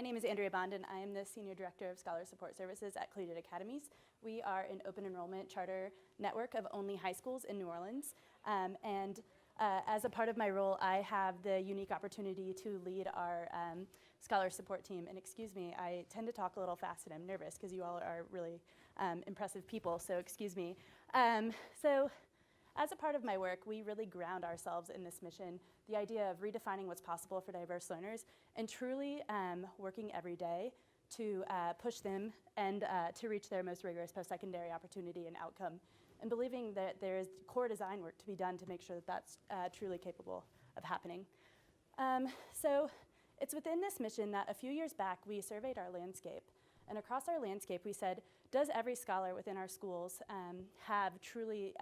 name is Andrea and I am the Senior Director of Scholar Support Services at Collegiate Academies. We are an open enrollment charter network of only high schools in New Orleans. As a part of my role, I have the unique opportunity to lead our scholar support team. And excuse me, I tend to talk a little fast and I'm nervous because you all are really impressive people, so excuse me. As a part of my work, we really ground ourselves in this mission, the idea of redefining what's possible for diverse learners and truly working every day to push them and to reach their most rigorous post-secondary opportunity and outcome, and believing that there is core design work to be done to make sure that that's truly capable of happening. So it's within this mission that a few years back we surveyed our landscape. And across our landscape we said, does every scholar within our schools truly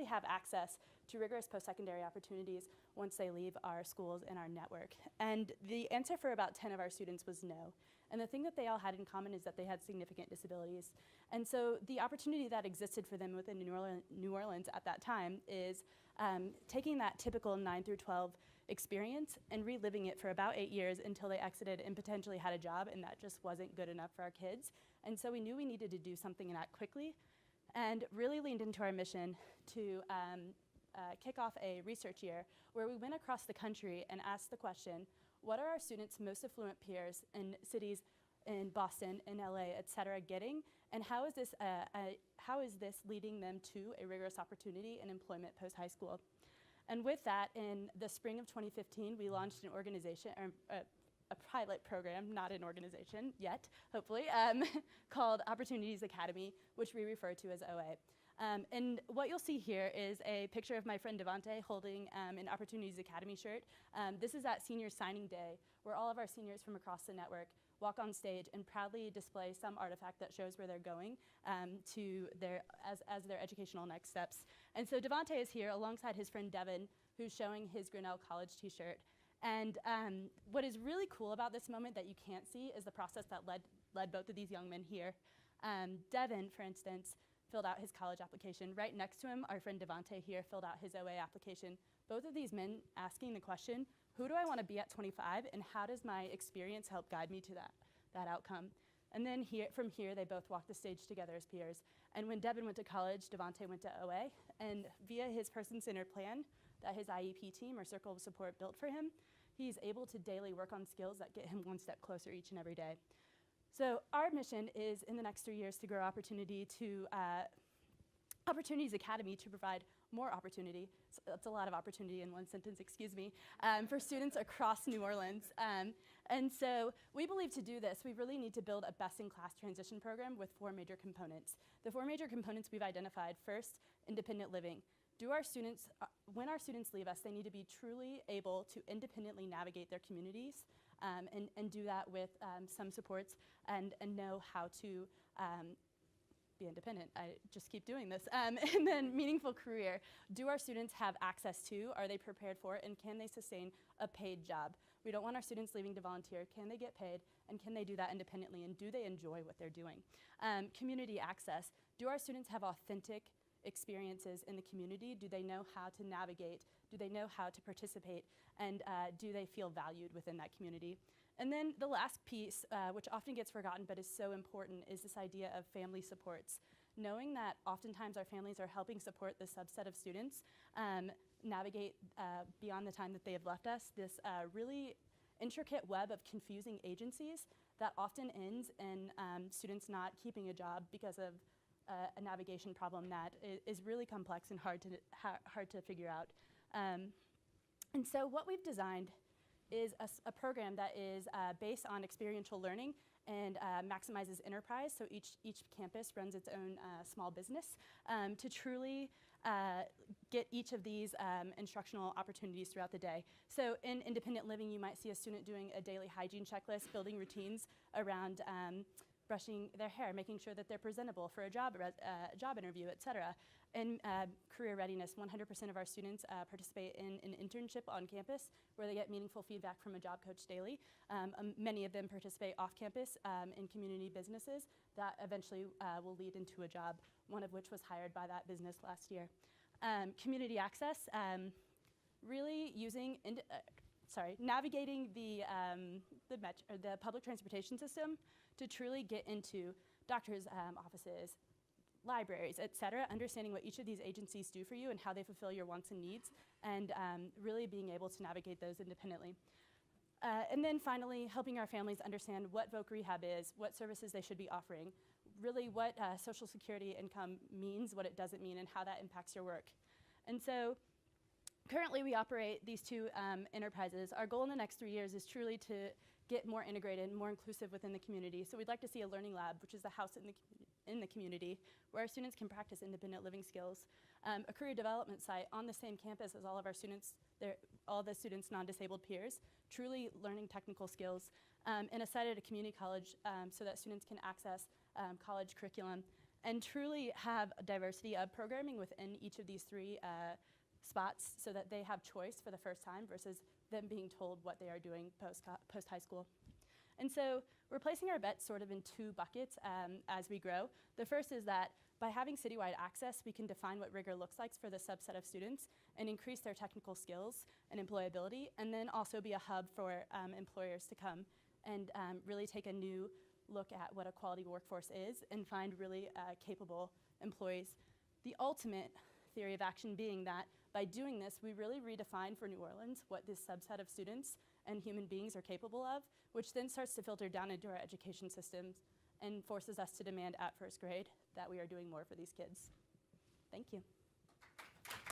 have access to rigorous post-secondary opportunities once they leave our schools and our network? And the answer for about 10 of our students was no. And the thing that they all had in common is that they had significant disabilities. And so the opportunity that existed for them within New Orleans at that time is taking that typical 9 through 12 experience and reliving it for about 8 years until they exited and potentially had a job, and that just wasn't good enough for our kids. And so we knew we needed to do something and act quickly, and really leaned into our mission to kick off a research year where we went across the country and asked the question, what are our students' most affluent peers in cities in Boston, in LA, et cetera, getting, and how is this leading them to a rigorous opportunity in employment post-high school? And with that, in the spring of 2015, we launched an organization, a pilot program, not an organization yet, hopefully, called Opportunities Academy, which we refer to as OA. And what you'll see here is a picture of my friend Devante holding an Opportunities Academy shirt. This is at senior signing day, where all of our seniors from across the network walk on stage and proudly display some artifact that shows where they're going as their educational next steps. And so Devante is here alongside his friend Devin, who's showing his Grinnell College t-shirt. And what is really cool about this moment that you can't see is the process that led both of these young men here. Devin, for instance, filled out his college application. Right next to him, our friend Devante here filled out his OA application. Both of these men asking the question, who do I want to be at 25, and how does my experience help guide me to that outcome? And then from here, they both walked the stage together as peers. And when Devin went to college, Devante went to OA, and via his person-centered plan that his IEP team or Circle of Support built for him, he's able to daily work on skills that get him one step closer each and every day. So our mission is, in the next 3 years, to grow Opportunities Academy to provide more opportunity, so that's a lot of opportunity in one sentence, excuse me, for students across New Orleans. And so we believe to do this, we really need to build a best-in-class transition program with 4 major components. The 4 major components we've identified: first, independent living. When our students leave us, they need to be truly able to independently navigate their communities and do that with some supports and know how to be independent. I just keep doing this. And then meaningful career. Do our students have access to, are they prepared for, and can they sustain a paid job? We don't want our students leaving to volunteer. Can they get paid, and can they do that independently, and do they enjoy what they're doing? Community access. Do our students have authentic experiences in the community? Do they know how to navigate? Do they know how to participate? And do they feel valued within that community? And then the last piece, which often gets forgotten but is so important, is this idea of family supports. Knowing that oftentimes our families are helping support the subset of students navigate beyond the time that they have left us, this really intricate web of confusing agencies that often ends in students not keeping a job because of a navigation problem that is really complex and hard to figure out. And so what we've designed is a program that is based on experiential learning and maximizes enterprise. So each campus runs its own small business to truly get each of these instructional opportunities throughout the day. So in independent living, you might see a student doing a daily hygiene checklist, building routines around brushing their hair, making sure that they're presentable for a job interview, et cetera. In career readiness, 100% of our students participate in an internship on campus where they get meaningful feedback from a job coach daily. Many of them participate off campus in community businesses that eventually will lead into a job, one of which was hired by that business last year. Community access, really using navigating the public transportation system to truly get into doctors' offices, libraries, et cetera, understanding what each of these agencies do for you and how they fulfill your wants and needs, and really being able to navigate those independently. And then finally, helping our families understand what voc rehab is, what services they should be offering, really what Social Security income means, what it doesn't mean, and how that impacts your work. And so currently we operate these two enterprises. Our goal in the next 3 years is truly to get more integrated and more inclusive within the community. So we'd like to see a learning lab, which is a house in the community, where our students can practice independent living skills. A career development site on the same campus as all of our students, all the students' non-disabled peers, truly learning technical skills, and a site at a community college so that students can access college curriculum and truly have a diversity of programming within each of these three spots so that they have choice for the first time versus them being told what they are doing post-high school. And so we're placing our bets sort of in two buckets as we grow. The first is that by having citywide access, we can define what rigor looks like for the subset of students and increase their technical skills and employability, and then also be a hub for employers to come and really take a new look at what a quality workforce is and find really capable employees. The ultimate theory of action being that by doing this, we really redefine for New Orleans what this subset of students and human beings are capable of, which then starts to filter down into our education systems and forces us to demand at first grade that we are doing more for these kids. Thank you.